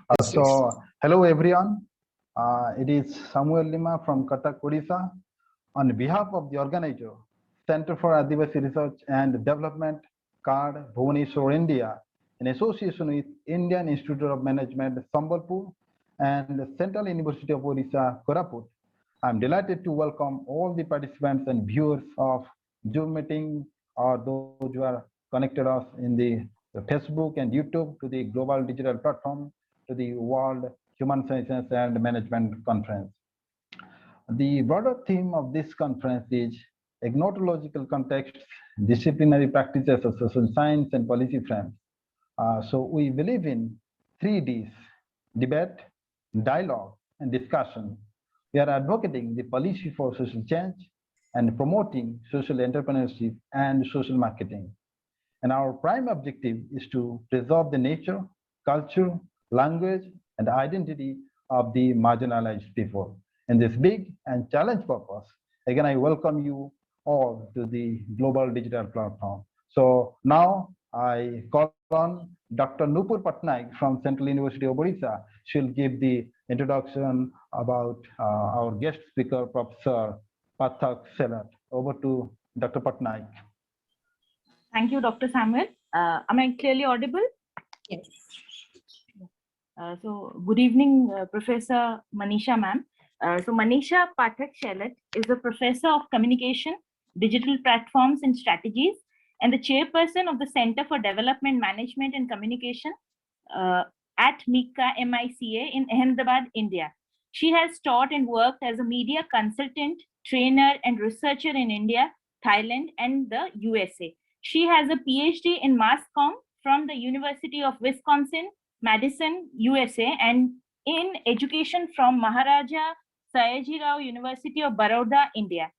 Hello everyone. It is Samuel Lima from Cuttack, Odisha. On behalf of the organizer, Center for ADIVASI Research and Development, CARD, Bhubaneswar, India, in association with Indian Institute of Management, Sambalpur, and the Central University of Odisha, Koraput, I'm delighted to welcome all the participants and viewers of Zoom meeting or those who are connected us in the Facebook and YouTube to the global digital platform to the World Human Sciences and Management Conference. The broader theme of this conference is AGNOTOLOGICAL contexts, disciplinary practices of social science and policy frames. So we believe in 3 Ds: debate, dialogue, and discussion. We are advocating the policy for social change and promoting social entrepreneurship and social marketing. And our prime objective is to preserve the nature, culture, language, and identity of the marginalized people. In this big and challenge purpose, again, I welcome you all to the global digital platform. So now I call on Dr. Nupur Patnaik from Central University of Odisha. She'll give the introduction about our guest speaker, Professor Pathak-Shelat. Over to Dr. Patnaik. Thank you, Dr. Samuel. Am I clearly audible? Yes. So good evening, Professor Manisha ma'am. So Manisha Pathak-Shelat is a professor of communication, digital platforms and strategies, and the chairperson of the Center for Development Management and Communication at MICA in Ahmedabad, India. She has taught and worked as a media consultant, trainer, and researcher in India, Thailand, and the USA. She has a PhD in Mass Comm from the University of Wisconsin, Madison, USA, and in education from Maharaja Sayajirao University of Baroda, India.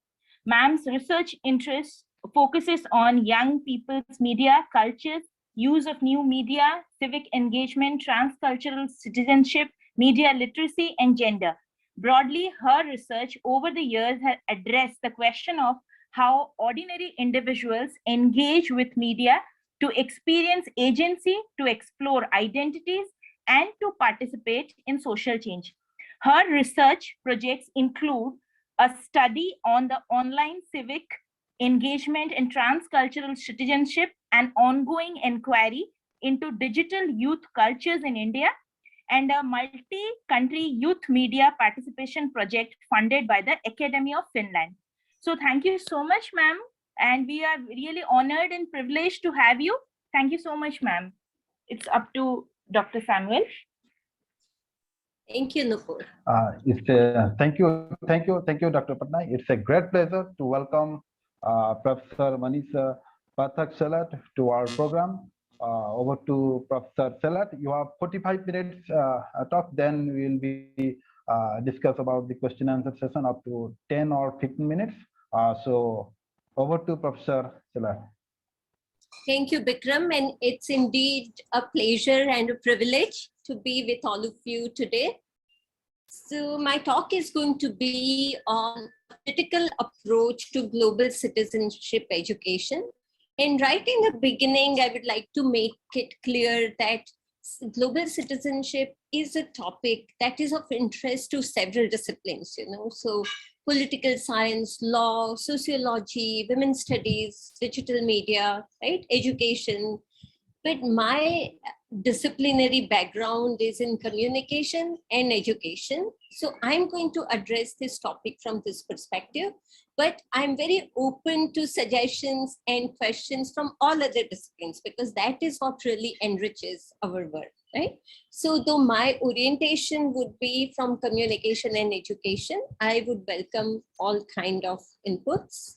Ma'am's research interest focuses on young people's media, cultures, use of new media, civic engagement, transcultural citizenship, media literacy, and gender. Broadly, her research over the years has addressed the question of how ordinary individuals engage with media to experience agency, to explore identities, and to participate in social change. Her research projects include a study on the online civic engagement and transcultural citizenship, an ongoing inquiry into digital youth cultures in India, and a multi-country youth media participation project funded by the Academy of Finland. So thank you so much, ma'am. And we are really honored and privileged to have you. Thank you so much, ma'am. It's up to Dr. Samuel. Thank you, Nupur. Thank you, Dr. Patnaik. It's a great pleasure to welcome Professor Manisha Pathak-Shelat to our program. Over to Professor Shelat. You have 45 minutes talk, then we will be discuss about the question and answer session up to 10 or 15 minutes. So over to Professor Shelat. Thank you, Bikram, and it's indeed a pleasure and a privilege to be with all of you today. So my talk is going to be on a critical approach to global citizenship education. And right in the beginning, I would like to make it clear that global citizenship is a topic that is of interest to several disciplines, so political science, law, sociology, women's studies, digital media, right, education. But my disciplinary background is in communication and education. So I'm going to address this topic from this perspective, but I'm very open to suggestions and questions from all other disciplines, because that is what really enriches our work, right? So though my orientation would be from communication and education, I would welcome all kind of inputs.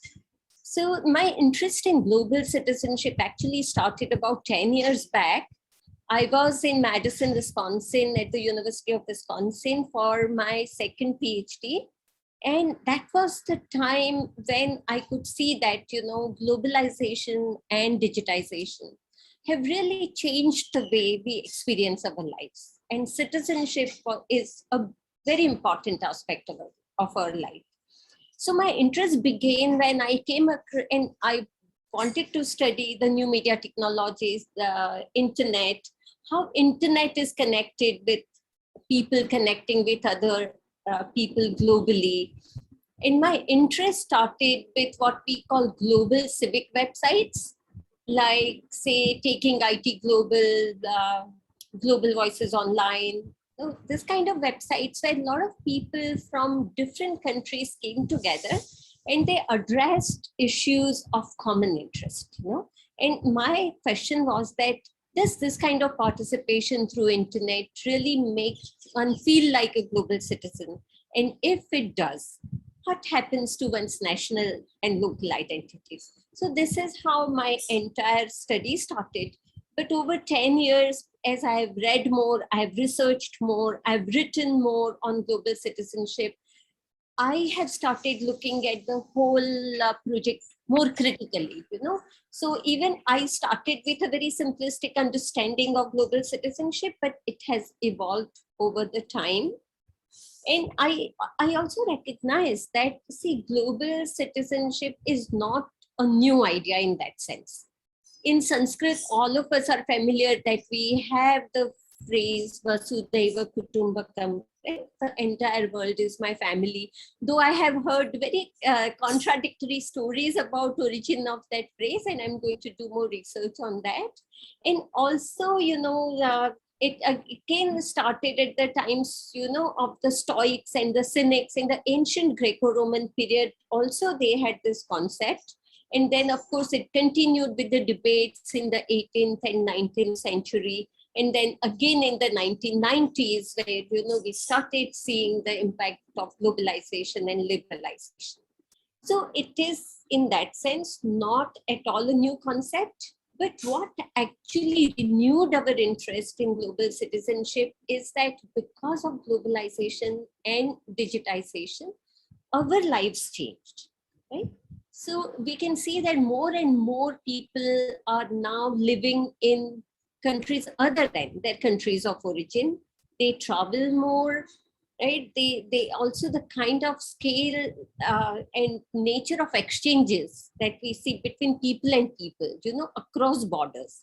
So my interest in global citizenship actually started about 10 years back. I was in Madison, Wisconsin at the University of Wisconsin for my second PhD. And that was the time when I could see that, globalization and digitization have really changed the way we experience our lives. And citizenship is a very important aspect of our life. So my interest began when I came across, and I wanted to study the new media technologies, the internet, how internet is connected with people connecting with other people globally. And my interest started with what we call global civic websites, like say Taking IT Global, Global Voices Online. So this kind of websites where a lot of people from different countries came together and they addressed issues of common interest, you know. And my question was that, does this kind of participation through internet really make one feel like a global citizen? And if it does, what happens to one's national and local identities? So this is how my entire study started. But over 10 years, as I've read more, I've researched more, I've written more on global citizenship, I have started looking at the whole project more critically, you know. So even I started with a very simplistic understanding of global citizenship, but it has evolved over the time. And I also recognize that, see, global citizenship is not a new idea in that sense. In Sanskrit, all of us are familiar that we have the phrase Vasudhaiva Kutumbakam. Right? The entire world is my family. Though I have heard very contradictory stories about origin of that phrase, and I'm going to do more research on that. And also, you know, it again started at the times, you know, of the Stoics and the Cynics in the ancient Greco-Roman period. Also, they had this concept. And then, of course, it continued with the debates in the 18th and 19th century. And then again in the 1990s, where, you know, we started seeing the impact of globalization and liberalization. So it is, in that sense, not at all a new concept. But what actually renewed our interest in global citizenship is that because of globalization and digitization, our lives changed, right? So we can see that more and more people are now living in countries other than their countries of origin. They travel more, right? They also, the kind of scale and nature of exchanges that we see between people and people, you know, across borders,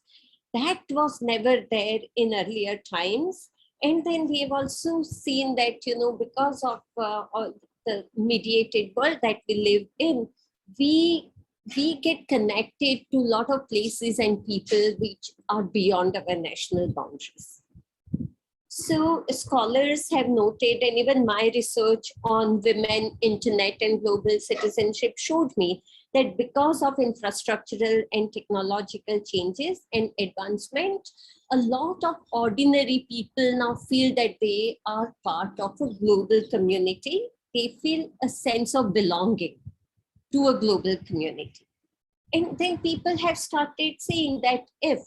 that was never there in earlier times. And then we have also seen that, you know, because of the mediated world that we live in, we get connected to a lot of places and people which are beyond our national boundaries. So scholars have noted, and even my research on women, internet, and global citizenship showed me that because of infrastructural and technological changes and advancement, a lot of ordinary people now feel that they are part of a global community. They feel a sense of belonging to a global community. And then people have started saying that if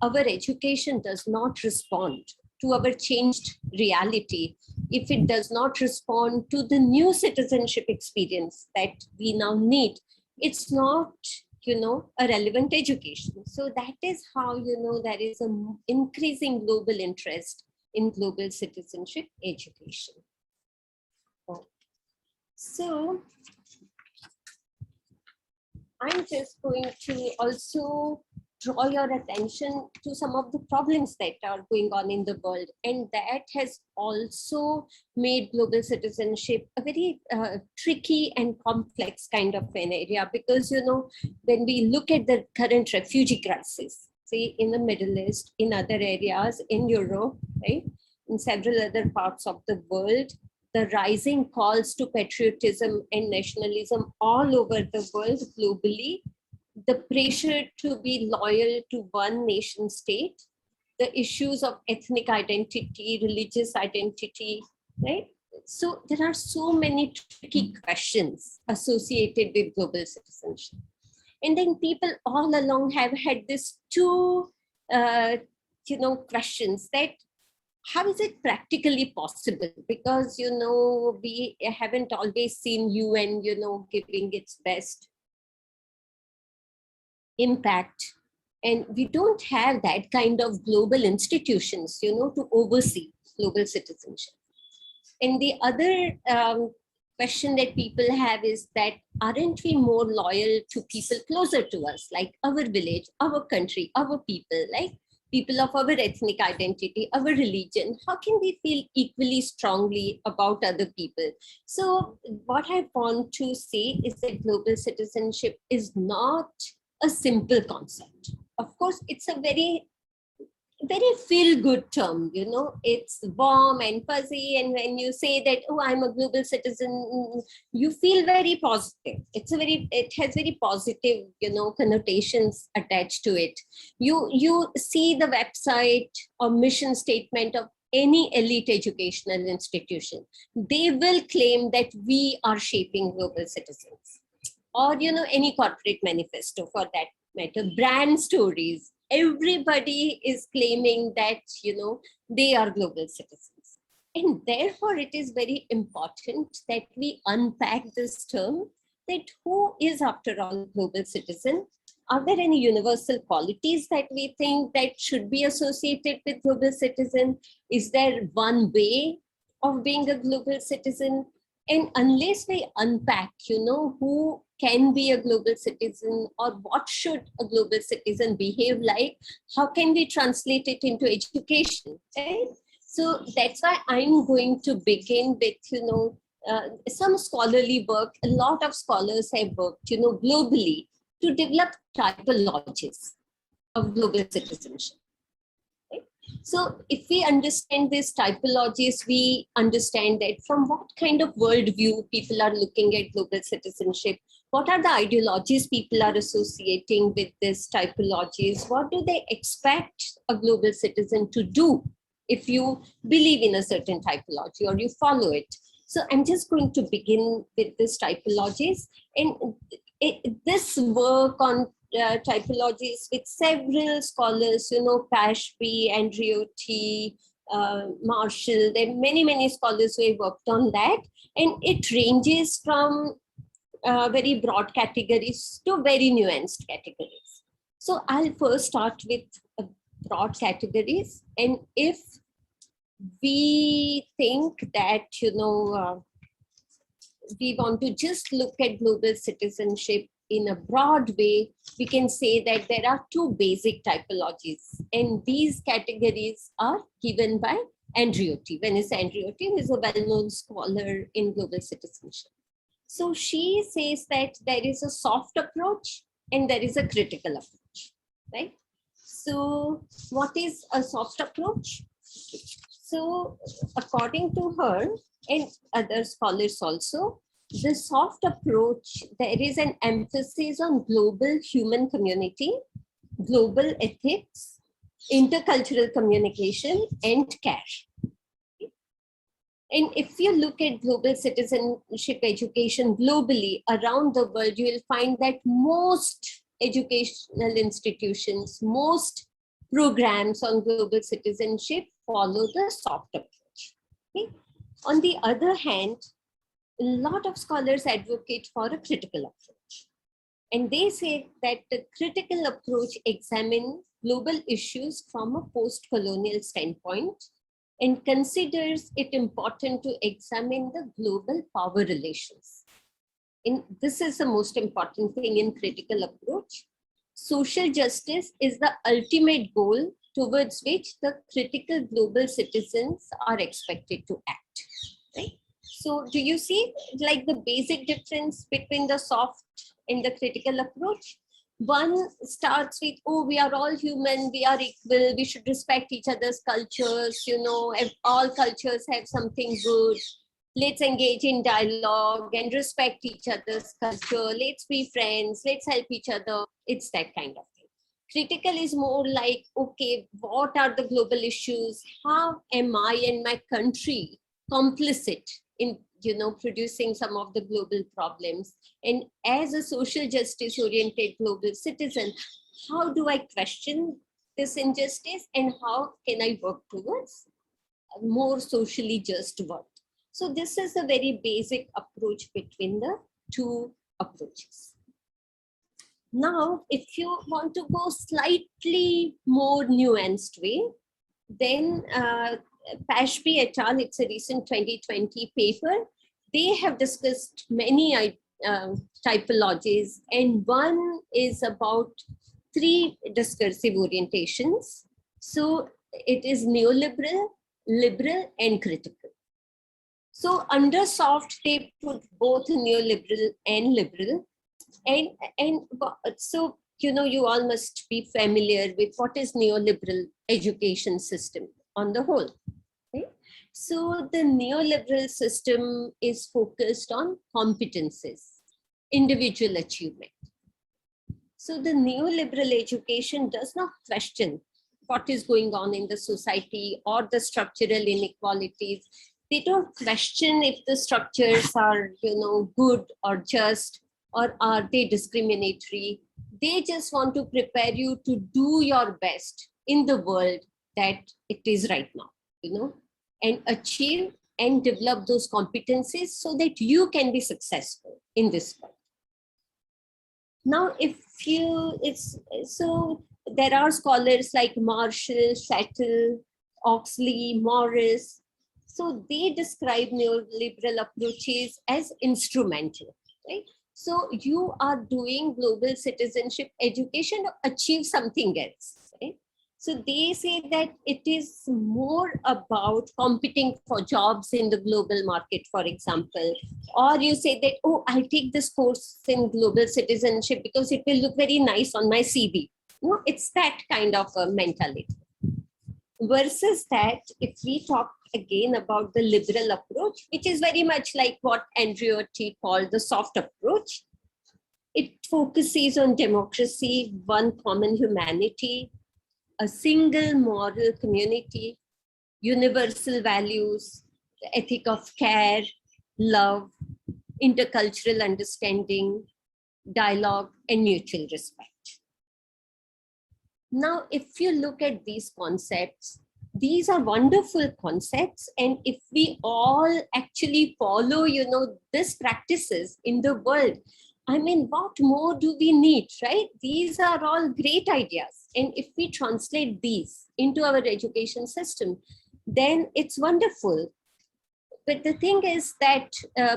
our education does not respond to our changed reality, if it does not respond to the new citizenship experience that we now need, it's not, you know, a relevant education. So that is how, you know, there is an increasing global interest in global citizenship education. So I'm just going to also draw your attention to some of the problems that are going on in the world. And that has also made global citizenship a very tricky and complex kind of an area, because, you know, when we look at the current refugee crisis, say in the Middle East, in other areas, in Europe, right, in several other parts of the world, the rising calls to patriotism and nationalism all over the world globally, the pressure to be loyal to one nation state, the issues of ethnic identity, religious identity, right? So there are so many tricky questions associated with global citizenship. And then people all along have had this two, you know, questions that, how is it practically possible? Because, you know, we haven't always seen UN, you know, giving its best impact. And we don't have that kind of global institutions, you know, to oversee global citizenship. And the other question that people have is that, aren't we more loyal to people closer to us, like our village, our country, our people, like people of our ethnic identity, our religion, how can we feel equally strongly about other people? So what I want to say is that global citizenship is not a simple concept. Of course, it's a very feel-good term, you know, it's warm and fuzzy. And when you say that, oh, I'm a global citizen, you feel very positive. It has very positive, you know, connotations attached to it. You see the website or mission statement of any elite educational institution, they will claim that we are shaping global citizens. Or, you know, any corporate manifesto for that matter, brand stories, everybody is claiming that, you know, they are global citizens. And therefore, it is very important that we unpack this term, that who is, after all, global citizen? Are there any universal qualities that we think that should be associated with global citizen? Is there one way of being a global citizen? And unless we unpack, you know, who can be a global citizen or what should a global citizen behave like, how can we translate it into education, right? So that's why I'm going to begin with, you know, some scholarly work. A lot of scholars have worked, you know, globally to develop typologies of global citizenship. So if we understand these typologies, we understand that from what kind of worldview people are looking at global citizenship, what are the ideologies people are associating with these typologies, what do they expect a global citizen to do if you believe in a certain typology or you follow it. So I'm just going to begin with these typologies, and this work on typologies with several scholars, you know, Pashby, Andreotti, Marshall, there are many scholars who have worked on that, and it ranges from very broad categories to very nuanced categories. So I'll first start with broad categories, and if we think that, you know, we want to just look at global citizenship in a broad way, we can say that there are two basic typologies, and these categories are given by Andreotti. Vanessa Andreotti, who is a well-known scholar in global citizenship. So she says that there is a soft approach and there is a critical approach, right? So what is a soft approach? So according to her and other scholars also, the soft approach, there is an emphasis on global human community, global ethics, intercultural communication, and care. And if you look at global citizenship education globally around the world, you will find that most educational institutions, most programs on global citizenship follow the soft approach. Okay? On the other hand, a lot of scholars advocate for a critical approach. And they say that the critical approach examines global issues from a post-colonial standpoint and considers it important to examine the global power relations. And this is the most important thing in critical approach. Social justice is the ultimate goal towards which the critical global citizens are expected to act, right? So do you see like the basic difference between the soft and the critical approach? One starts with, oh, we are all human, we are equal, we should respect each other's cultures, you know, if all cultures have something good, let's engage in dialogue and respect each other's culture, let's be friends, let's help each other. It's that kind of thing. Critical is more like, okay, what are the global issues? How am I and my country complicit in, you know, producing some of the global problems? And as a social justice oriented global citizen, how do I question this injustice and how can I work towards a more socially just world? So this is a very basic approach between the two approaches. Now, if you want to go slightly more nuanced way, then Pashby et al., it's a recent 2020 paper, they have discussed many typologies, and one is about 3 discursive orientations. So it is neoliberal, liberal, and critical. So under soft, they put both neoliberal and liberal. And so, you all must be familiar with what is neoliberal education system on the whole. Okay? So the neoliberal system is focused on competences, individual achievement. So the neoliberal education does not question what is going on in the society or the structural inequalities. They don't question if the structures are, good or just, or are they discriminatory. They just want to prepare you to do your best in the world that it is right now, and achieve and develop those competencies so that you can be successful in this world. Now, there are scholars like Marshall, Chattel, Oxley, Morris. So they describe neoliberal approaches as instrumental, right? So you are doing global citizenship education to achieve something else, right? So they say that it is more about competing for jobs in the global market, for example, or you say that, oh, I'll take this course in global citizenship because it will look very nice on my CV. No, it's that kind of a mentality. Versus that, if we talk again about the liberal approach, which is very much like what Andreotti called the soft approach, it focuses on democracy, one common humanity, a single moral community, universal values, the ethic of care, love, intercultural understanding, dialogue, and mutual respect. Now, if you look at these concepts, these are wonderful concepts. And if we all actually follow, these practices in the world, I mean, what more do we need, right? These are all great ideas. And if we translate these into our education system, then it's wonderful. But the thing is that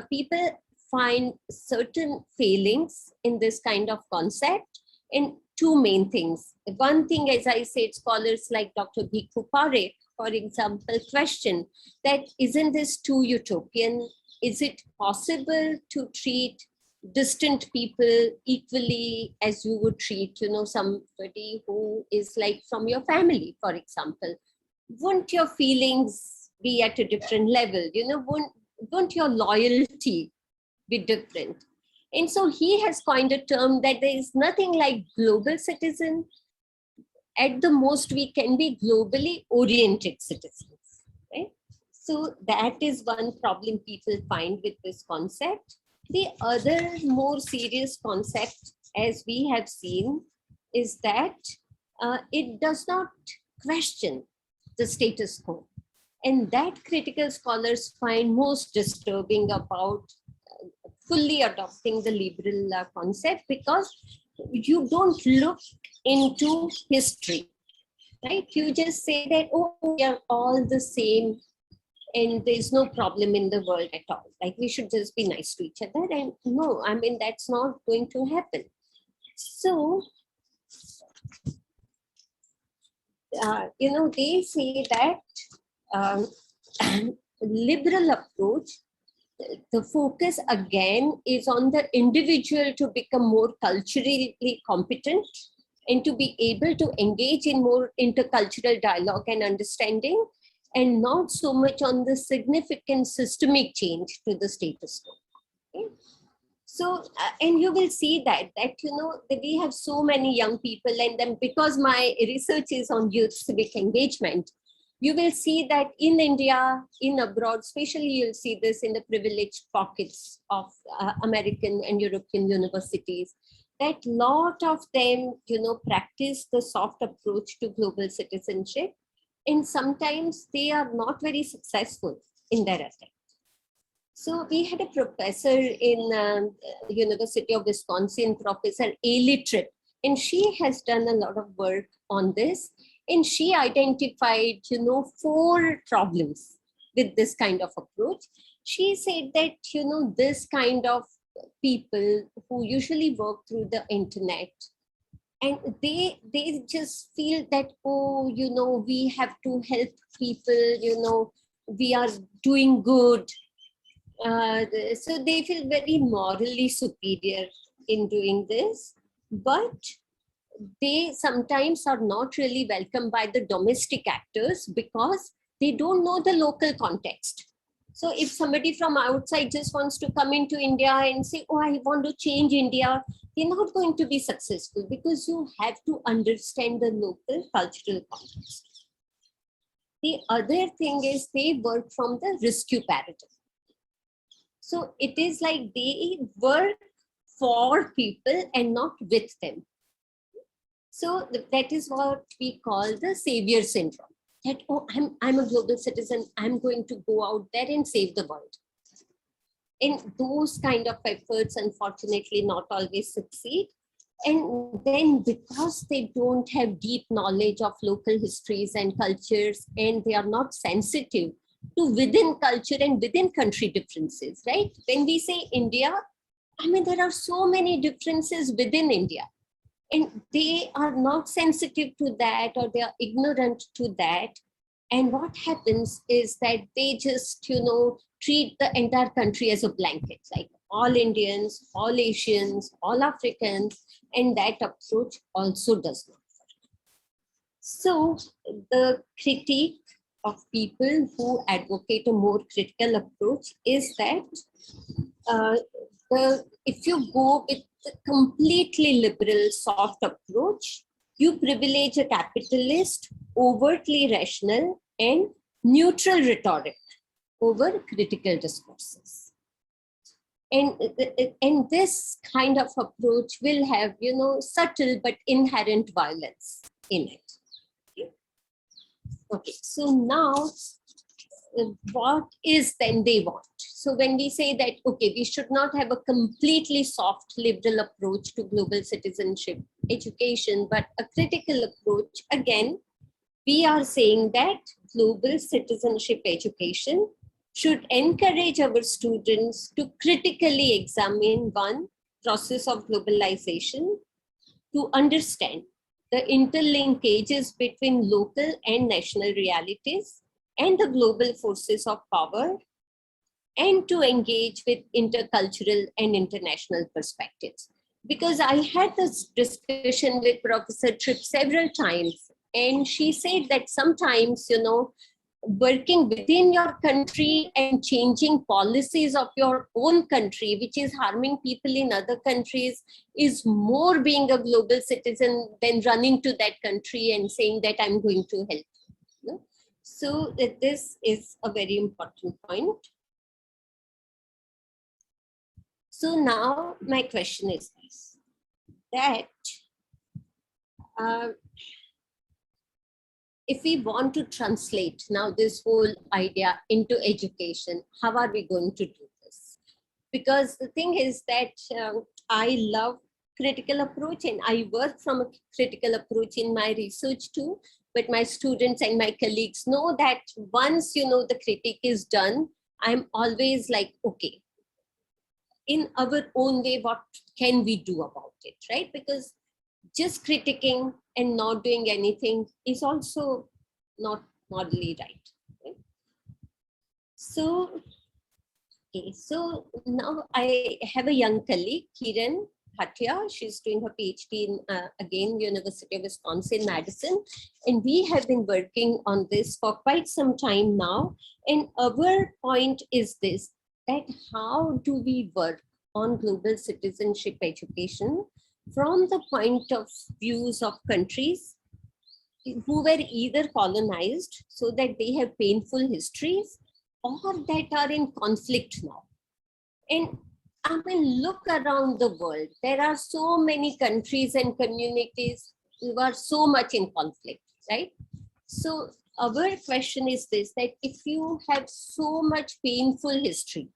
people find certain failings in this kind of concept, and two main things. One thing, as I said, scholars like Dr. Bhikhu Parekh, for example, question that, isn't this too utopian? Is it possible to treat distant people equally as you would treat, somebody who is like from your family, for example? Wouldn't your feelings be at a different level? Wouldn't your loyalty be different? And so he has coined a term that there is nothing like global citizen. At the most, we can be globally oriented citizens, right? So that is one problem people find with this concept. The other more serious concept, as we have seen, is that it does not question the status quo. And that critical scholars find most disturbing about fully adopting the liberal concept, because you don't look into history, right? You just say that, oh, we are all the same and there's no problem in the world at all. Like, we should just be nice to each other. And no, I mean, that's not going to happen. So, they say that liberal approach, the focus again is on the individual to become more culturally competent and to be able to engage in more intercultural dialogue and understanding, and not so much on the significant systemic change to the status quo. Okay? So, and you will see that we have so many young people, and then because my research is on youth civic engagement, you will see that in India, in abroad, especially you'll see this in the privileged pockets of American and European universities, that lot of them, practice the soft approach to global citizenship. And sometimes they are not very successful in their attempt. So we had a professor in University of Wisconsin, Professor Ailey Tripp, and she has done a lot of work on this. And she identified, 4 problems with this kind of approach. She said that, this kind of people who usually work through the internet, And they just feel that, oh, we have to help people, we are doing good. So they feel very morally superior in doing this, but they sometimes are not really welcomed by the domestic actors because they don't know the local context. So if somebody from outside just wants to come into India and say, oh, I want to change India, they're not going to be successful because you have to understand the local cultural context. The other thing is they work from the rescue paradigm. So it is like they work for people and not with them. So that is what we call the savior syndrome. That, oh, I'm a global citizen, I'm going to go out there and save the world. And those kind of efforts, unfortunately, not always succeed. And then because they don't have deep knowledge of local histories and cultures, and they are not sensitive to within culture and within country differences, right? When we say India, I mean, there are so many differences within India. And they are not sensitive to that, or they are ignorant to that. And what happens is that they just, treat the entire country as a blanket, like all Indians, all Asians, all Africans, and that approach also does not work. So the critique of people who advocate a more critical approach is that if you go with the completely liberal, soft approach, you privilege a capitalist, overtly rational, and neutral rhetoric over critical discourses. And this kind of approach will have, subtle but inherent violence in it. Okay, so now what is then they want? So when we say that, okay, we should not have a completely soft liberal approach to global citizenship education, but a critical approach, again, we are saying that global citizenship education should encourage our students to critically examine one, process of globalization, to understand the interlinkages between local and national realities and the global forces of power, and to engage with intercultural and international perspectives. Because I had this discussion with Professor Tripp several times, and she said that sometimes, working within your country and changing policies of your own country, which is harming people in other countries, is more being a global citizen than running to that country and saying that I'm going to help. So this is a very important point. So now my question is this, that if we want to translate now this whole idea into education, how are we going to do this? Because the thing is that I love critical approach and I work from a critical approach in my research too, but my students and my colleagues know that once, the critique is done, I'm always like, okay, in our own way, what can we do about it, right? Because just critiquing and not doing anything is also not morally right? So, okay, so now I have a young colleague, Kiran Bhatia. She's doing her PhD in, again, University of Wisconsin-Madison. And we have been working on this for quite some time now. And our point is this, that how do we work on global citizenship education from the point of views of countries who were either colonized so that they have painful histories, or that are in conflict now. And I mean, look around the world. There are so many countries and communities who are so much in conflict, right? So our question is this, that if you have so much painful history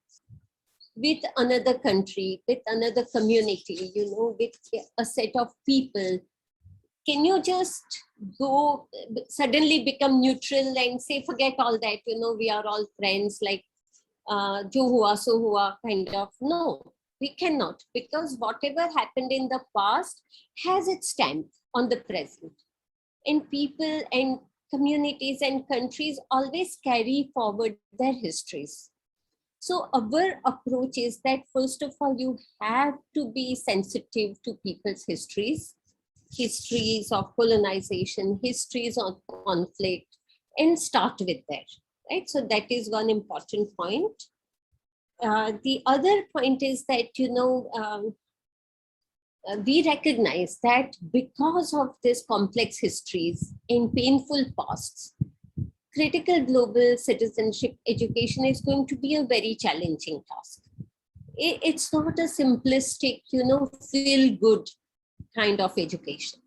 with another country, with another community, with a set of people, can you just go suddenly become neutral and say, forget all that, we are all friends, like jo hua so hua kind of? No, We cannot, because whatever happened in the past has its stamp on the present. And people and communities and countries always carry forward their histories. So our approach is that, first of all, you have to be sensitive to people's histories of colonization, histories of conflict, and start with that, right? So that is one important point. The other point is that, we recognize that because of this complex histories and painful pasts, critical global citizenship education is going to be a very challenging task. It's not a simplistic, feel good kind of education.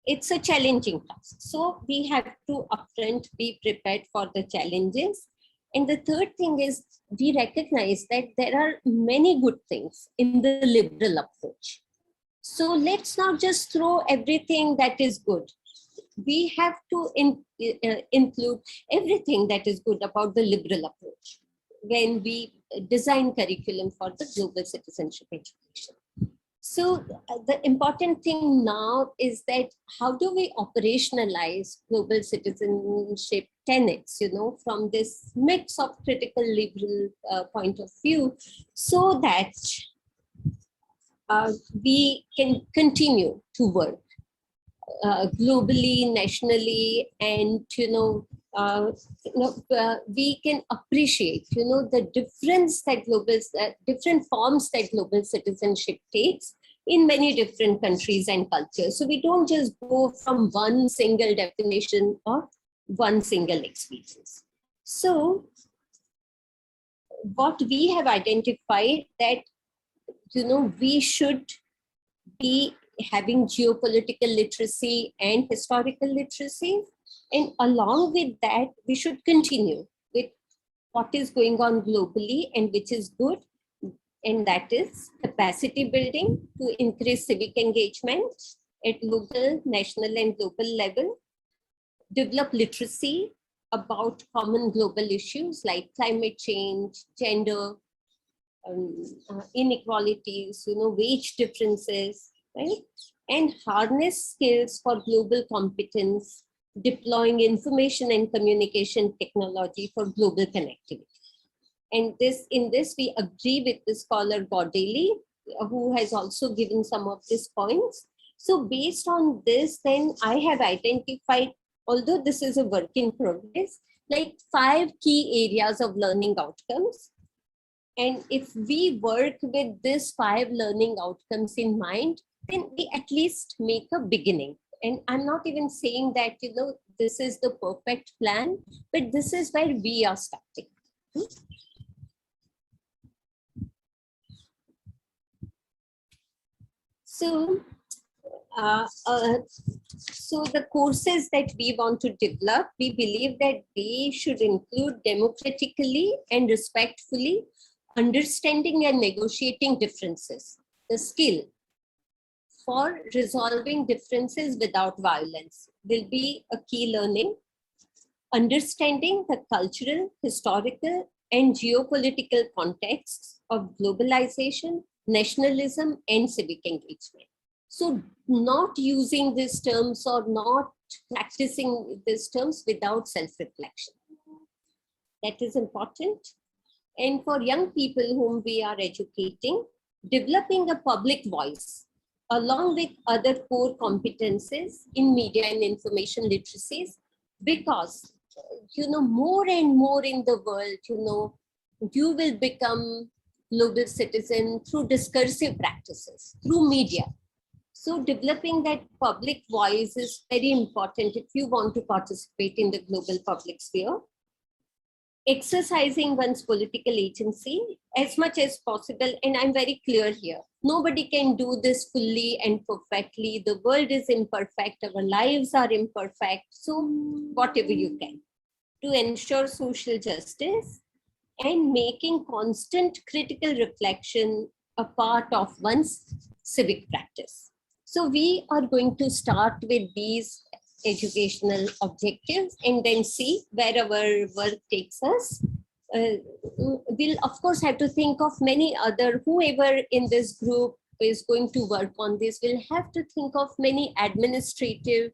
It's a challenging task. So we have to upfront be prepared for the challenges. And the third thing is, we recognize that there are many good things in the liberal approach. So let's not just throw everything that is good. We have to include everything that is good about the liberal approach when we design curriculum for the global citizenship education. So the important thing now is that how do we operationalize global citizenship tenets, from this mix of critical liberal point of view, so that we can continue to work globally, nationally, and we can appreciate the difference that different forms that global citizenship takes in many different countries and cultures. So we don't just go from one single definition or one single experience. So what we have identified that we should be having geopolitical literacy and historical literacy. And along with that, we should continue with what is going on globally and which is good. And that is capacity building to increase civic engagement at local, national, and global level. Develop literacy about common global issues like climate change, gender, inequalities, wage differences, right? And harness skills for global competence, deploying information and communication technology for global connectivity. And in this, we agree with the scholar Godeli, who has also given some of these points. So based on this, then I have identified, although this is a work in progress, like 5 key areas of learning outcomes. And if we work with these 5 learning outcomes in mind, then we at least make a beginning. And I'm not even saying that, this is the perfect plan, but this is where we are starting. So, so the courses that we want to develop, we believe that they should include democratically and respectfully understanding and negotiating differences, the skill for resolving differences without violence will be a key learning. Understanding the cultural, historical, and geopolitical contexts of globalization, nationalism, and civic engagement. So not using these terms or not practicing these terms without self-reflection. That is important. And for young people whom we are educating, developing a public voice along with other core competences in media and information literacies, because more and more in the world, you will become global citizen through discursive practices, through media. So developing that public voice is very important if you want to participate in the global public sphere. Exercising one's political agency as much as possible. And I'm very clear here. Nobody can do this fully and perfectly. The world is imperfect. Our lives are imperfect. So whatever you can to ensure social justice and making constant critical reflection a part of one's civic practice. So we are going to start with these educational objectives and then see where our work takes us we'll of course have to think of many other, whoever in this group is going to work on this will have to think of many administrative,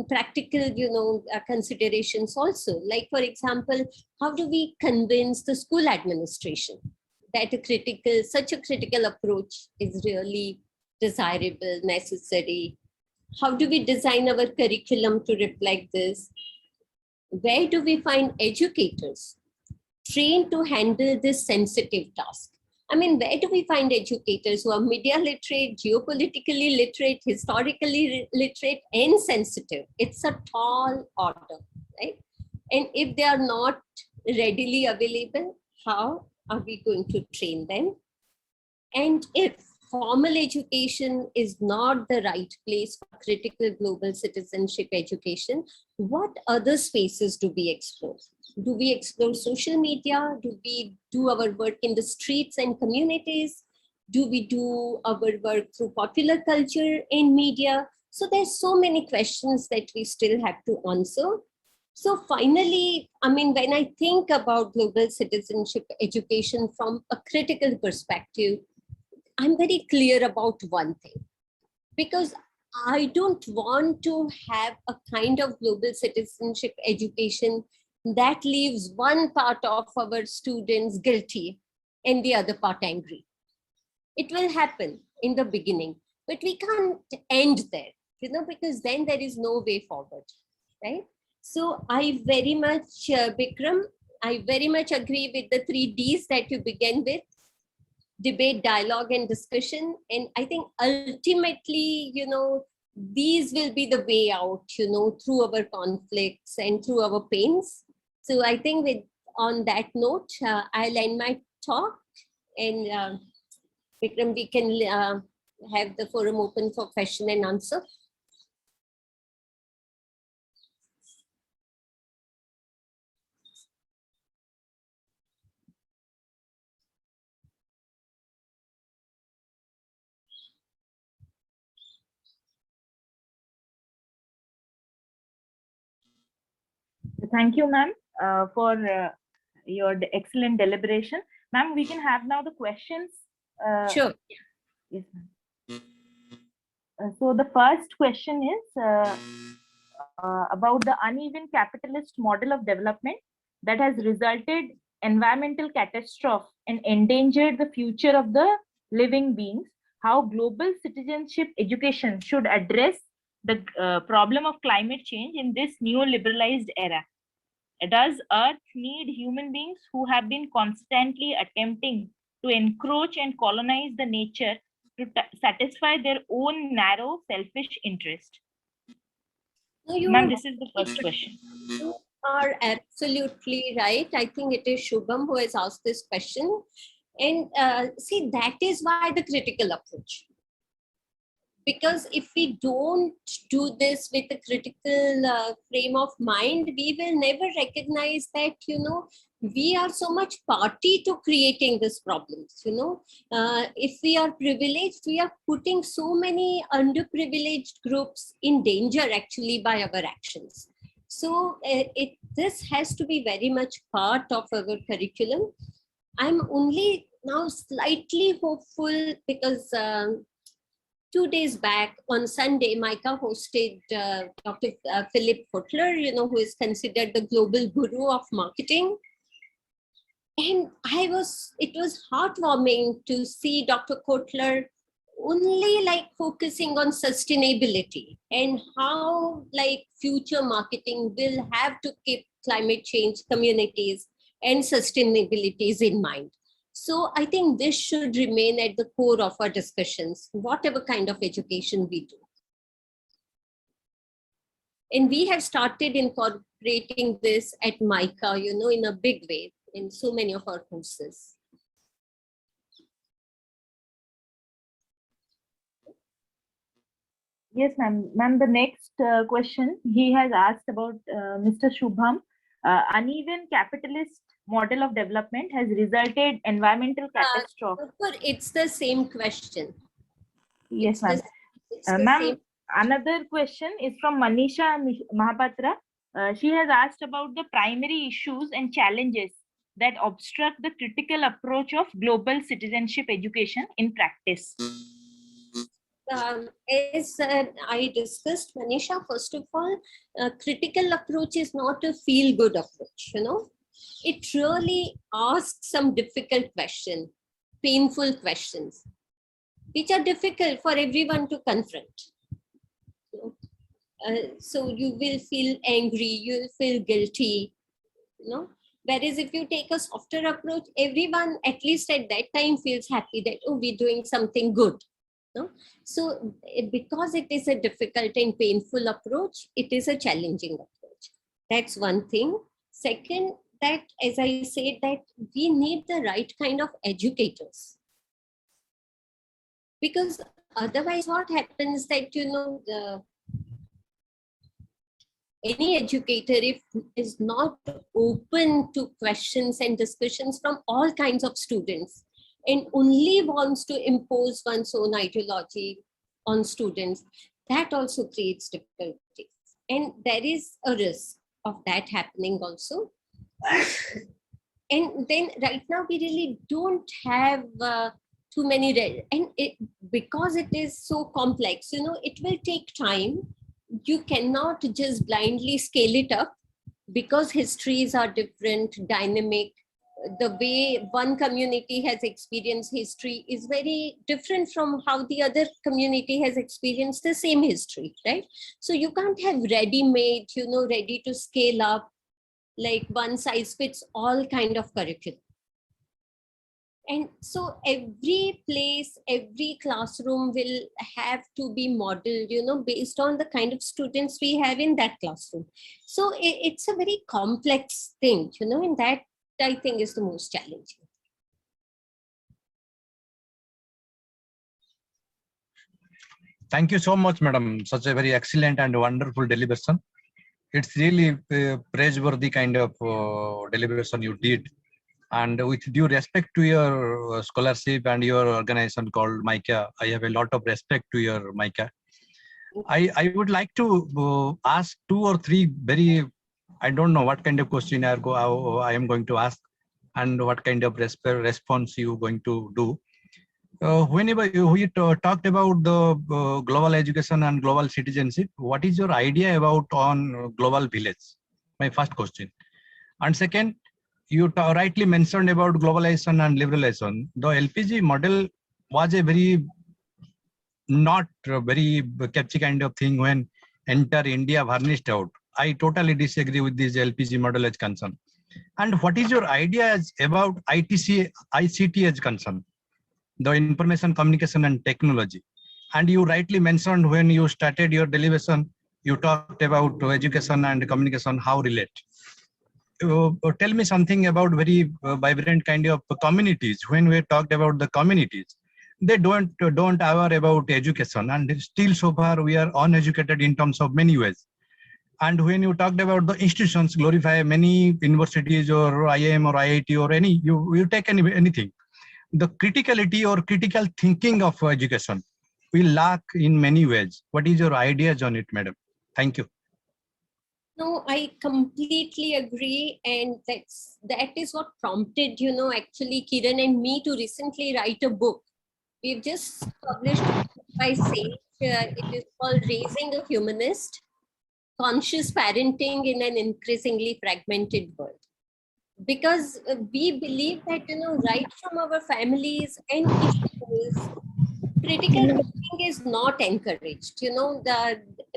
practical, considerations also. Like, for example, how do we convince the school administration that such a critical approach is really desirable, necessary? How do we design our curriculum to reflect this? Where do we find educators trained to handle this sensitive task? I mean, where do we find educators who are media literate, geopolitically literate, historically literate, and sensitive? It's a tall order, right? And if they are not readily available, how are we going to train them? And if formal education is not the right place for critical global citizenship education, what other spaces do we explore? Do we explore social media? Do we do our work in the streets and communities? Do we do our work through popular culture and media? So there's so many questions that we still have to answer. So finally, I mean, when I think about global citizenship education from a critical perspective, I'm very clear about one thing, because I don't want to have a kind of global citizenship education that leaves one part of our students guilty and the other part angry. It will happen in the beginning, but we can't end there, because then there is no way forward, right? So I very much, Bikram, I very much agree with the 3 Ds that you began with: debate, dialogue, and discussion. And I think ultimately, these will be the way out, through our conflicts and through our pains. So I think on that note, I'll end my talk, and Vikram, we can have the forum open for question and answer. Thank you, ma'am, for your excellent deliberation. Ma'am, we can have now the questions. Sure. Yes, ma'am. So the first question is about the uneven capitalist model of development that has resulted environmental catastrophe and endangered the future of the living beings. How global citizenship education should address the problem of climate change in this neoliberalized era. Does Earth need human beings who have been constantly attempting to encroach and colonize the nature to satisfy their own narrow, selfish interest? Ma'am, this is the first question. You are absolutely right. I think it is Shubham who has asked this question. And see, that is why the critical approach. Because if we don't do this with a critical frame of mind, we will never recognize that, we are so much party to creating these problems. If we are privileged, we are putting so many underprivileged groups in danger actually by our actions. So this has to be very much part of our curriculum. I'm only now slightly hopeful because 2 days back on Sunday, MICA hosted Dr. Philip Kotler, who is considered the global guru of marketing. And it was heartwarming to see Dr. Kotler only focusing on sustainability and how future marketing will have to keep climate change, communities, and sustainabilities in mind. So I think this should remain at the core of our discussions, whatever kind of education we do. And we have started incorporating this at MICA, in a big way in so many of our courses. Yes, ma'am. Ma'am, the next question he has asked about Mr. Shubham. Uneven capitalist model of development has resulted environmental catastrophe. It's the same question. Yes, ma'am. Ma'am, another question is from Manisha Mahapatra. She has asked about the primary issues and challenges that obstruct the critical approach of global citizenship education in practice? As I discussed, Manisha, first of all, critical approach is not a feel-good approach, you know. It really asks some difficult questions, painful questions, which are difficult for everyone to confront. So you will feel angry, you will feel guilty, you know. Whereas if you take a softer approach, everyone, at least at that time, feels happy that, oh, we're doing something good. No? So because it is a difficult and painful approach, it is a challenging approach. That's one thing. Second, that as I said, that we need the right kind of educators. Because otherwise what happens that, you know, any educator, if is not open to questions and discussions from all kinds of students and only wants to impose one's own ideology on students, that also creates difficulties. And there is a risk of that happening also. And then right now we really don't have too many, and because it is so complex, you know, it will take time. You cannot just blindly scale it up because histories are different, dynamic. The way one community has experienced history is very different from how the other community has experienced the same history, right? So you can't have ready-made, you know, ready to scale up, like one size fits all kind of curriculum. And so every place, every classroom will have to be modeled, you know, based on the kind of students we have in that classroom. So it's a very complex thing, you know, and that I think is the most challenging. Thank you so much, madam. Such a very excellent and wonderful deliberation. It's really praiseworthy kind of deliberation you did. And with due respect to your scholarship and your organization called MICA, I have a lot of respect to your MICA. I would like to ask 2 or 3 very, I don't know what kind of question I am going to ask and what kind of response you are going to do. Whenever we talked about the global education and global citizenship, what is your idea about on global village? My first question. And second, you rightly mentioned about globalization and liberalization. The LPG model was a very not a very catchy kind of thing when enter India varnished out. I totally disagree with this LPG model as concern. And what is your idea about ICT as concern? The information, communication and technology. And you rightly mentioned when you started your deliberation, you talked about education and communication, how relate. Tell me something about very vibrant kind of communities. When we talked about the communities, they don't aware about education, and still so far we are uneducated in terms of many ways. And when you talked about the institutions, glorify many universities or IIM or IIT or any, you take anything. The criticality or critical thinking of education we lack in many ways. What is your ideas on it, madam? Thank you. No, I completely agree, and that is what prompted, you know, actually Kiran and me to recently write a book. We've just published by Sage. It is called Raising a Humanist: Conscious Parenting in an Increasingly Fragmented World. Because we believe that, you know, right from our families and schools, critical thinking is not encouraged. You know,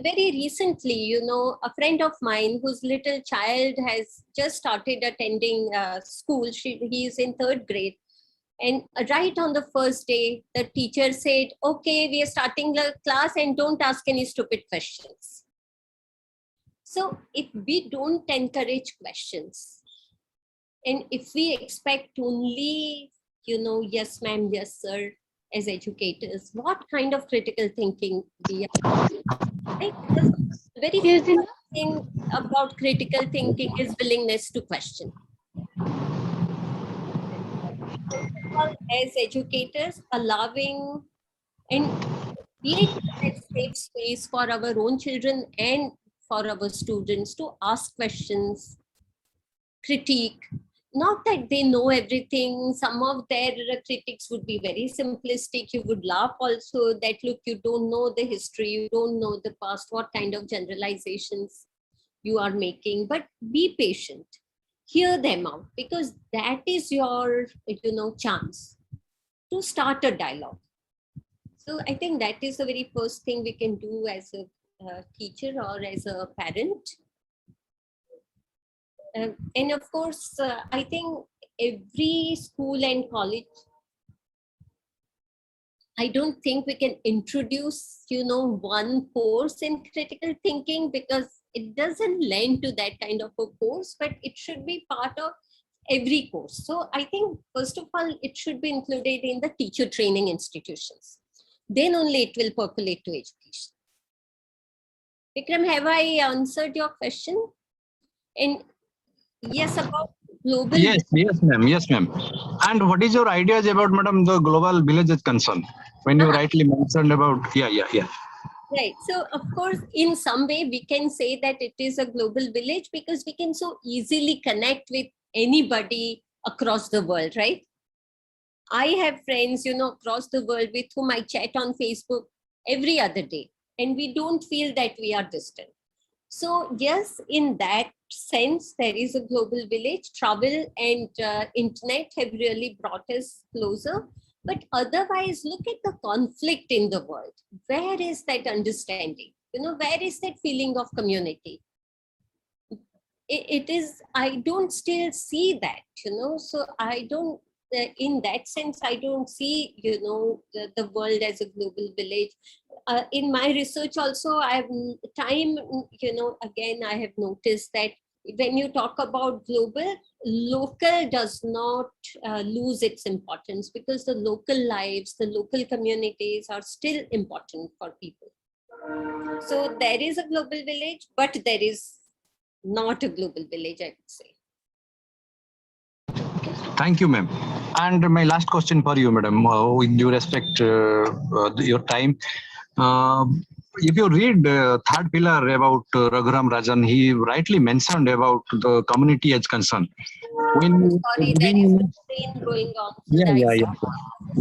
very recently, you know, a friend of mine whose little child has just started attending school. He is in 3rd grade. And right on the first day, the teacher said, okay, we are starting the class and don't ask any stupid questions. So if we don't encourage questions, and if we expect only, you know, yes, ma'am, yes, sir, as educators, what kind of critical thinking we are doing? Right? Because the very first thing about critical thinking is willingness to question. As educators, allowing and creating that safe space for our own children and for our students to ask questions, critique. not that they know everything. Some of their critics would be very simplistic. You would laugh also that, look, you don't know the history, you don't know the past, what kind of generalizations you are making. But be patient, hear them out, because that is your, chance to start a dialogue. So I think that is the very first thing we can do as a teacher or as a parent. And of course, I think every school and college, I don't think we can introduce, one course in critical thinking, because it doesn't lend to that kind of a course, but it should be part of every course. So I think, first of all, it should be included in the teacher training institutions. Then only it will percolate to education. Vikram, have I answered your question? And yes, about global. Yes, ma'am. Yes, ma'am. And what is your ideas about, madam, the global village is concerned? When you rightly mentioned about, yeah. Right. So, of course, in some way, we can say that it is a global village because we can so easily connect with anybody across the world, right? I have friends, across the world with whom I chat on Facebook every other day, and we don't feel that we are distant. So yes, in that sense, there is a global village. Travel and internet have really brought us closer. But otherwise, look at the conflict in the world. Where is that understanding? Where is that feeling of community? It is, I don't still see that, so I don't, in that sense, I don't see, the world as a global village. In my research also, I have again, I have noticed that when you talk about global, local does not lose its importance, because the local lives, the local communities are still important for people. So there is a global village, but there is not a global village, I would say. Thank you, ma'am. And my last question for you, madam, with due respect your time. If you read third pillar about Raghuram Rajan, he rightly mentioned about the community as concerned. Sorry, there is a train going on. Yeah.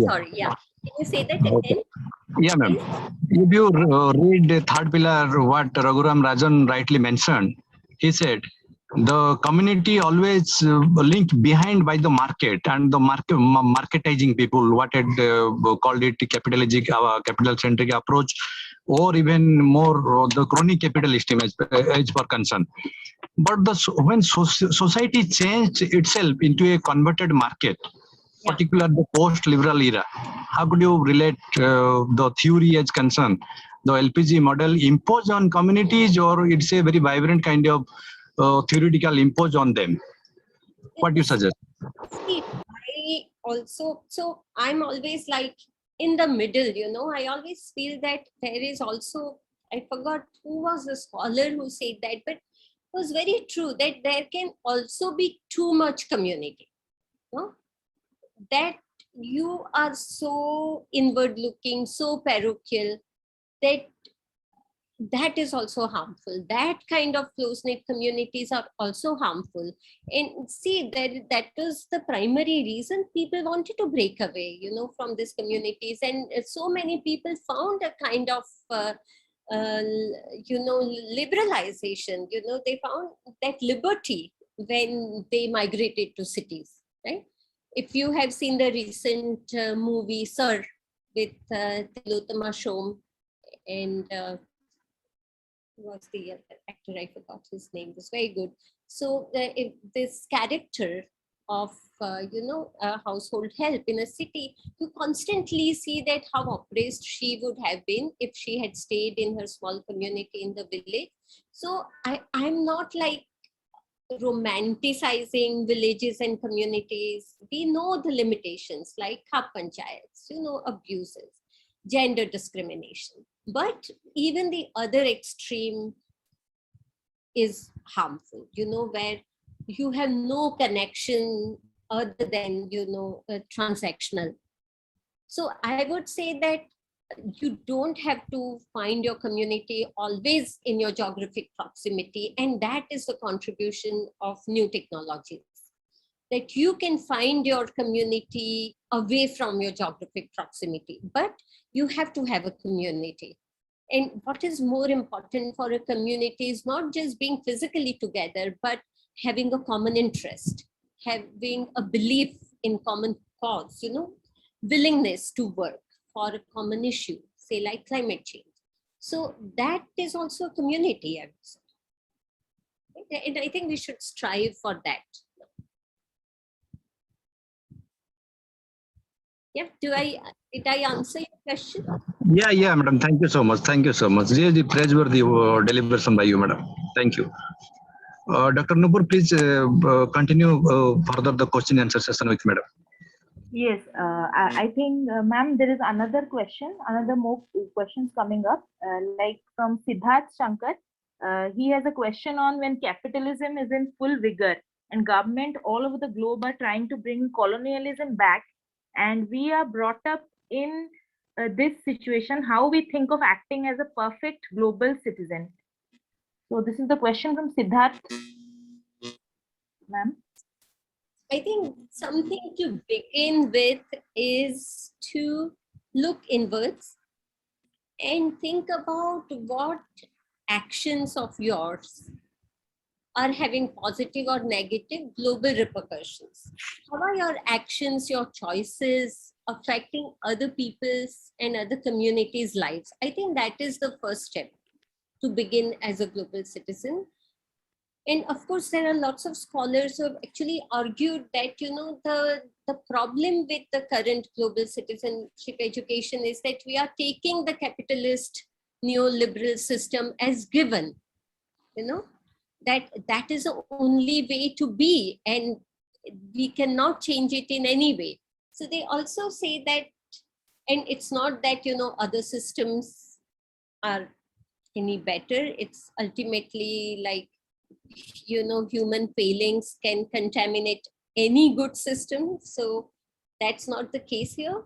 Sorry, yeah. Can you say that again? Yeah, ma'am. If you read the third pillar, what Raghuram Rajan rightly mentioned, he said, the community always linked behind by the market, and the marketizing people, what had called it capital centric approach, or even more the crony capitalism as per concern. But when society changed itself into a converted market, particularly the post-liberal era, how could you relate the theory as concerned? The LPG model imposed on communities, or it's a very vibrant kind of theoretical impose on them? What do you suggest? See, I'm always like in the middle, I always feel that there is also, I forgot who was the scholar who said that, but it was very true that there can also be too much community, that you are so inward looking, so parochial, that is also harmful. That kind of close-knit communities are also harmful. And see, that was the primary reason people wanted to break away, from these communities. And so many people found a kind of, liberalization. They found that liberty when they migrated to cities, right? If you have seen the recent movie Sir with Tilottama Shom and what's the actor? I forgot his name. It was very good. So this character of a household help in a city, you constantly see that how oppressed she would have been if she had stayed in her small community in the village. So I'm not like romanticizing villages and communities. We know the limitations like khap panchayats, abuses, gender discrimination. But even the other extreme is harmful, where you have no connection other than, transactional. So I would say that you don't have to find your community always in your geographic proximity. And that is the contribution of new technologies. that you can find your community away from your geographic proximity, but you have to have a community. And what is more important for a community is not just being physically together, but having a common interest, having a belief in common cause, willingness to work for a common issue, say like climate change. So that is also a community, I would say. And I think we should strive for that. Yeah, did I answer your question? Yeah, madam. Thank you so much. Thank you so much. Really praiseworthy deliberation by you, madam. Thank you. Dr. Nupur, please continue further the question answer session with madam. Yes, I think, ma'am, there is another question, another more questions coming up, like from Siddharth Shankar. He has a question on when capitalism is in full vigor and government all over the globe are trying to bring colonialism back, and we are brought up in this situation, how we think of acting as a perfect global citizen. So this is the question from Siddharth, ma'am. I think something to begin with is to look inwards and think about what actions of yours are having positive or negative global repercussions. How are your actions, your choices affecting other people's and other communities' lives? I think that is the first step to begin as a global citizen. And of course, there are lots of scholars who have actually argued that, the problem with the current global citizenship education is that we are taking the capitalist neoliberal system as given, that is the only way to be, and we cannot change it in any way. So they also say that, and it's not that, other systems are any better. It's ultimately like, human failings can contaminate any good system. So that's not the case here.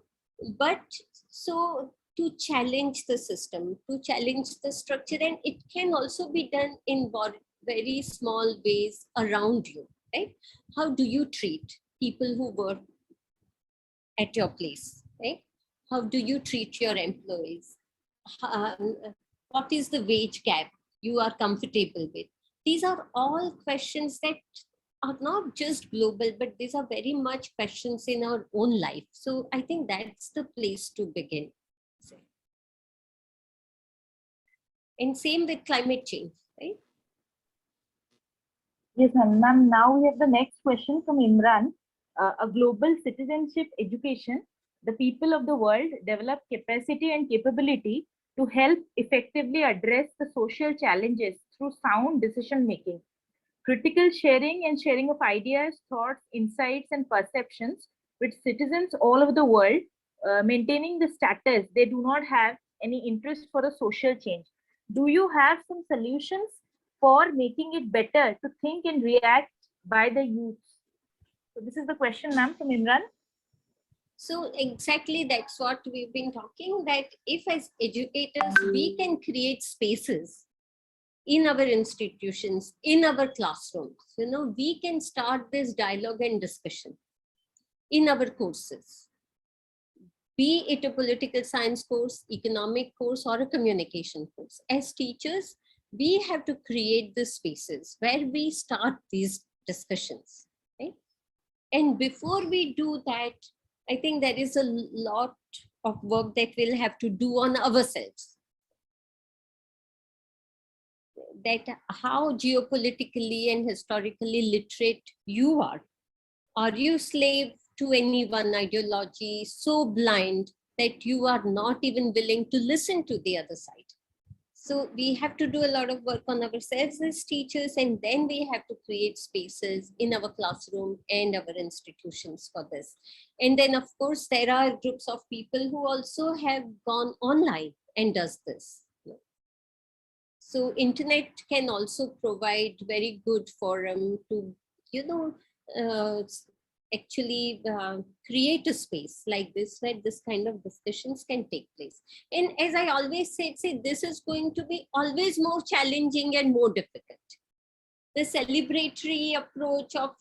But so to challenge the system, to challenge the structure, and it can also be done in very small ways around you, right? How do you treat people who work at your place, right? How do you treat your employees? What is the wage gap you are comfortable with? These are all questions that are not just global, but these are very much questions in our own life. So I think that's the place to begin. And same with climate change, right? Yes, ma'am. Now we have the next question from Imran. A global citizenship education, the people of the world develop capacity and capability to help effectively address the social challenges through sound decision making, critical sharing and sharing of ideas, thoughts, insights, and perceptions with citizens all over the world, maintaining the status they do not have any interest for a social change. Do you have some solutions for making it better to think and react by the youth? So this is the question, ma'am, from Imran. So exactly that's what we've been talking, that if as educators, we can create spaces in our institutions, in our classrooms, we can start this dialogue and discussion in our courses, be it a political science course, economic course, or a communication course. As teachers, we have to create the spaces where we start these discussions, right? And before we do that, I think there is a lot of work that we'll have to do on ourselves. That how geopolitically and historically literate you are. Are you slave to any one ideology, so blind that you are not even willing to listen to the other side? So we have to do a lot of work on ourselves as teachers, and then we have to create spaces in our classroom and our institutions for this. And then of course, there are groups of people who also have gone online and does this. So internet can also provide very good forum to, actually create a space like this where this kind of discussions can take place. And as I always say, this is going to be always more challenging and more difficult. The celebratory approach of,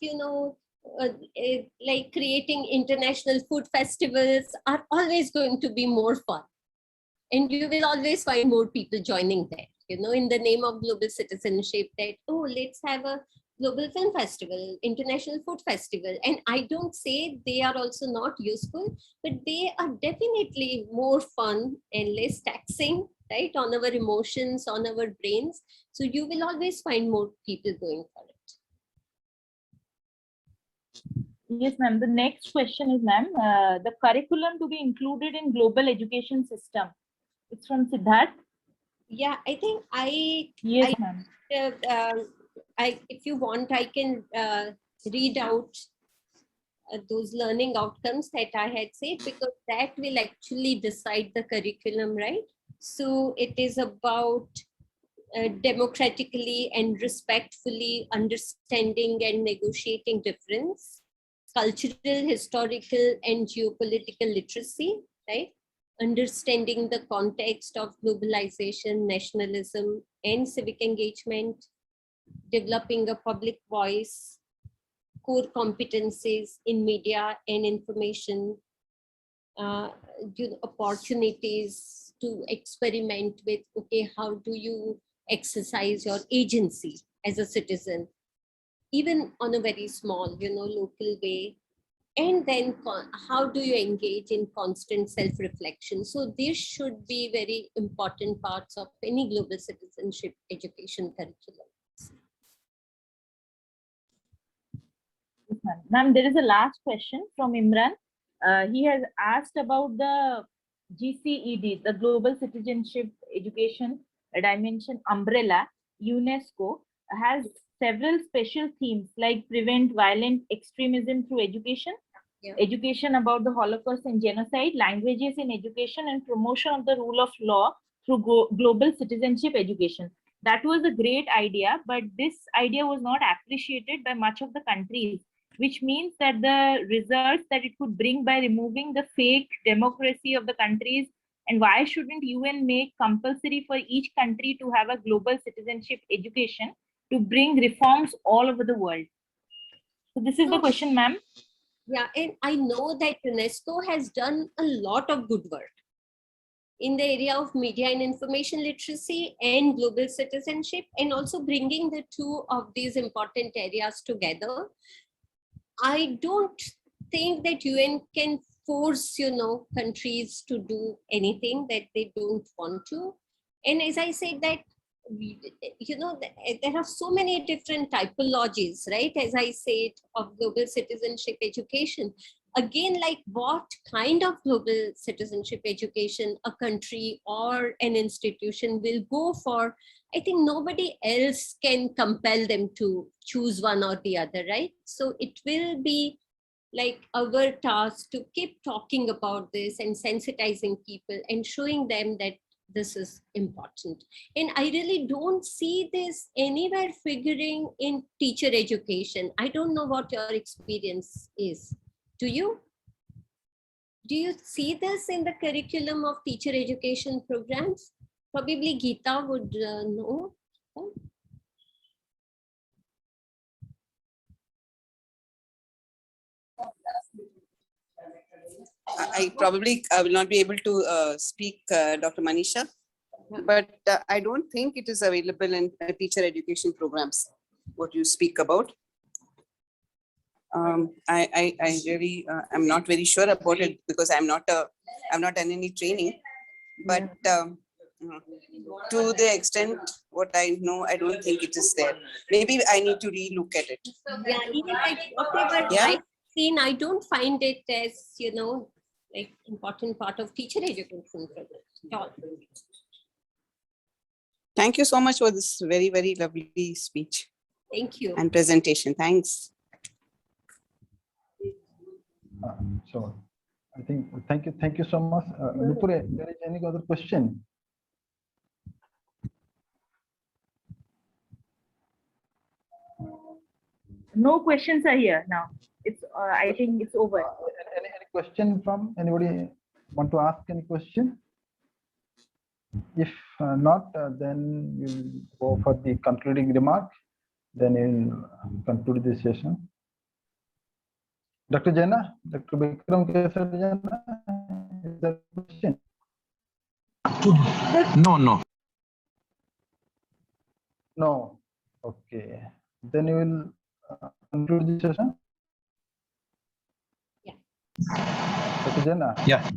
like creating international food festivals are always going to be more fun. And you will always find more people joining there, in the name of global citizenship, that, oh, let's have a global film festival, international food festival. And I don't say they are also not useful, but they are definitely more fun and less taxing, right, on our emotions, on our brains. So you will always find more people going for it. Yes, ma'am. The next question is, ma'am, the curriculum to be included in global education system. It's from Siddharth. Yeah, I think Yes, ma'am. If you want, I can read out those learning outcomes that I had said, because that will actually decide the curriculum, right? So it is about democratically and respectfully understanding and negotiating difference, cultural, historical, and geopolitical literacy, right? Understanding the context of globalization, nationalism, and civic engagement, developing a public voice, core competencies in media and information, opportunities to experiment with, okay, how do you exercise your agency as a citizen, even on a very small, local way. And then how do you engage in constant self-reflection? So this should be very important parts of any global citizenship education curriculum. Ma'am, there is a last question from Imran. He has asked about the GCED, the Global Citizenship Education Dimension umbrella. UNESCO has several special themes like prevent violent extremism through education, education about the Holocaust and genocide, languages in education, and promotion of the rule of law through global citizenship education. That was a great idea, but this idea was not appreciated by much of the countries, which means that the results that it could bring by removing the fake democracy of the countries. And why shouldn't UN make compulsory for each country to have a global citizenship education to bring reforms all over the world? So this is the question, ma'am. Yeah, and I know that UNESCO has done a lot of good work in the area of media and information literacy and global citizenship, and also bringing the two of these important areas together. I don't think that UN can force, countries to do anything that they don't want to. And as I said that, there are so many different typologies, right? As I said, of global citizenship education. Again, like what kind of global citizenship education a country or an institution will go for, I think nobody else can compel them to choose one or the other, right? So it will be like our task to keep talking about this and sensitizing people and showing them that this is important. And I really don't see this anywhere figuring in teacher education. I don't know what your experience is. Do you? Do you see this in the curriculum of teacher education programs? Probably Geeta would know. I probably will not be able to speak, Dr. Manisha, but I don't think it is available in teacher education programs, what you speak about. I really am not very sure about it because I've not done any training, but to the extent what I know, I don't think it is there. Maybe I need to re-look at it. Yeah, even like whatever I've seen, I don't find it as, like important part of teacher education programs. Thank you so much for this very, very lovely speech. Thank you. And presentation. Thanks. So I think, thank you so much. Nupure, there is any other question? No questions are here now. It's I think it's over. Any question from anybody? Want to ask any question? If not, then we'll go for the concluding remark. Then we'll conclude this session. Dr. Jaina, Dr. Bikram Kesar Jaina, is there a question? No. No. Okay. Then we will conclude the session. Yeah. Dr. Jaina? Yeah.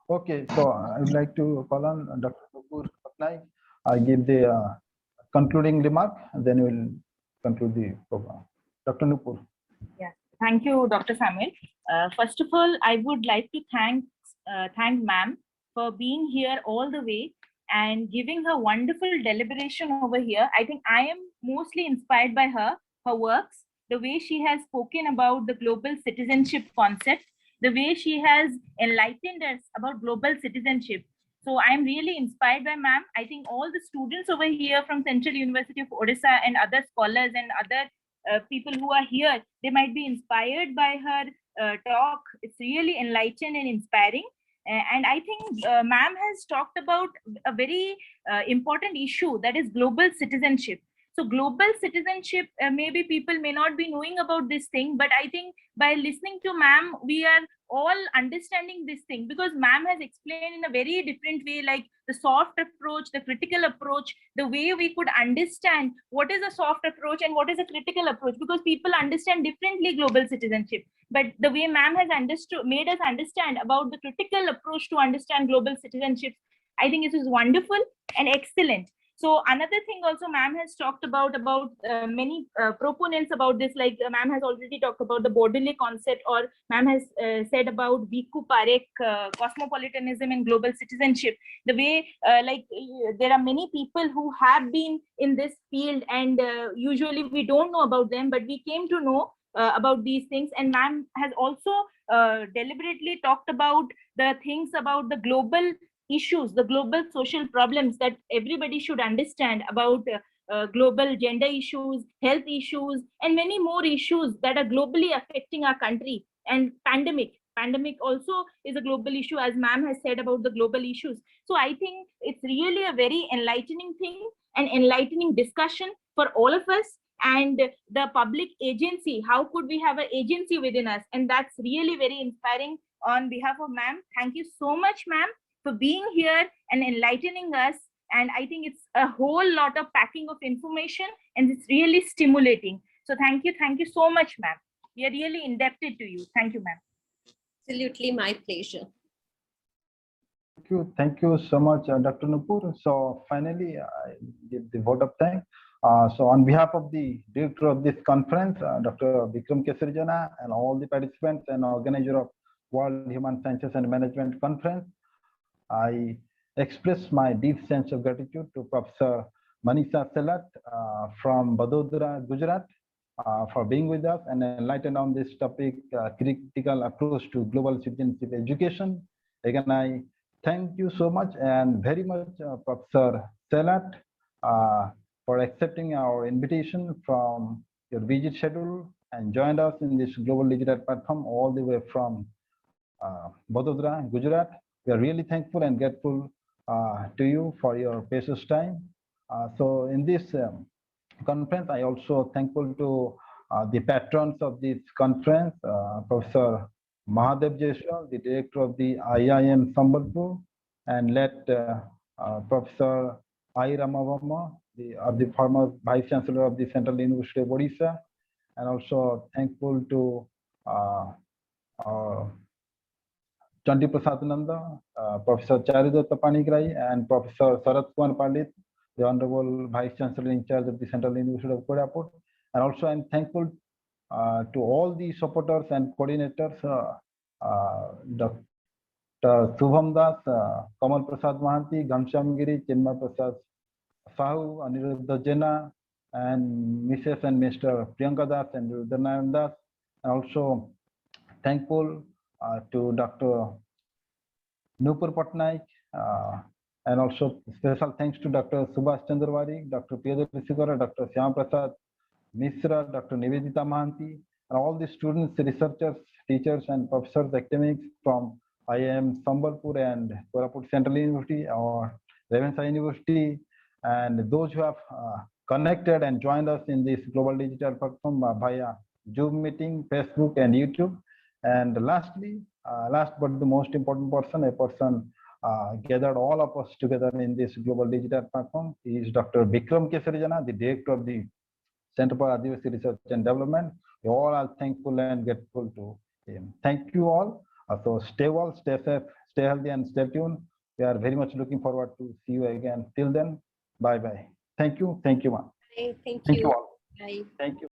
Okay, so I would like to call on Dr. Nupur Patnaik. I give the concluding remark, and then we will conclude the program. Dr. Nupur. Yeah, thank you, Dr. Samuel. First of all, I would like to thank ma'am for being here all the way and giving her wonderful deliberation over here. I think I am mostly inspired by her works, the way she has spoken about the global citizenship concept, the way she has enlightened us about global citizenship. So I'm really inspired by ma'am. I think all the students over here from Central University of Odisha and other scholars and other people who are here, they might be inspired by her talk. It's really enlightening and inspiring. And I think ma'am has talked about a very important issue, that is global citizenship. So global citizenship, maybe people may not be knowing about this thing, but I think by listening to ma'am, we are all understanding this thing, because ma'am has explained in a very different way, like the soft approach, the critical approach, the way we could understand what is a soft approach and what is a critical approach, because people understand differently global citizenship. But the way ma'am has made us understand about the critical approach to understand global citizenship, I think it is wonderful and excellent. So another thing also ma'am has talked about many proponents about this, like ma'am has already talked about the Baudelaire concept, or ma'am has said about Bhikkhu Parekh, cosmopolitanism and global citizenship. The way there are many people who have been in this field, and usually we don't know about them, but we came to know about these things. And ma'am has also deliberately talked about the things about the global issues, the global social problems that everybody should understand about global gender issues, health issues, and many more issues that are globally affecting our country. And pandemic also is a global issue, as ma'am has said about the global issues. So I think it's really a very enlightening thing, an enlightening discussion for all of us. And the public agency, how could we have an agency within us? And that's really very inspiring. On behalf of ma'am, thank you so much, ma'am, for being here and enlightening us. And I think it's a whole lot of packing of information, and it's really stimulating. So thank you so much, ma'am. We are really indebted to you. Thank you, ma'am. Absolutely my pleasure. Thank you so much, Dr. Nupur. So finally, I give the vote of thanks. So on behalf of the director of this conference, Dr. Bikram Kesar Jaina, and all the participants and organizer of World Human Sciences and Management Conference, I express my deep sense of gratitude to Professor Manisha Pathak-Shelat from Vadodara, Gujarat, for being with us and enlighten on this topic, critical approach to global citizenship education. Again, I thank you so much and very much, Professor Shelat, for accepting our invitation from your busy schedule and joined us in this global digital platform all the way from Vadodara, Gujarat. We are really thankful and grateful to you for your precious time. So in this conference, I also thankful to the patrons of this conference, Professor Mahadev Jaiswal, the director of the IIM Sambalpur, and let Professor I. Ramavarma, the former Vice Chancellor of the Central University of Odisha, and also thankful to Chanti Prasad Nanda, Professor Charidatta Panigrai, and Professor Sarat Kumar Pandit, the Honorable Vice Chancellor in charge of the Central University of Koraput. And also I'm thankful to all the supporters and coordinators, Dr. Subham Das, Kamal Prasad Mahanti, Ghanshyam Giri, Chinmay Prasad Sahu, Aniruddha Jaina, and Mrs. and Mr. Priyanka Das and Rudanayan Das. And also thankful to Dr. Nupur Patnaik, and also special thanks to Dr. Subhash Chandrawari, Dr. Priyadar Sikora, Dr. Syam Prasad Misra, Dr. Nivedita Mahanti, and all the students, researchers, teachers, and professors, academics from IIM Sambalpur and Koraput Central University or Ravenshaw University, and those who have connected and joined us in this global digital platform via Zoom meeting, Facebook, and YouTube. And lastly, last but the most important person, a person gathered all of us together in this global digital platform is Dr. Bikram Kesarijana, the director of the Center for Adivasi Research and Development. We all are thankful and grateful to him. Thank you all. So stay well, stay safe, stay healthy, and stay tuned. We are very much looking forward to see you again. Till then, bye bye. Thank you, ma'am. Thank Thank you you. all. Bye. Thank you.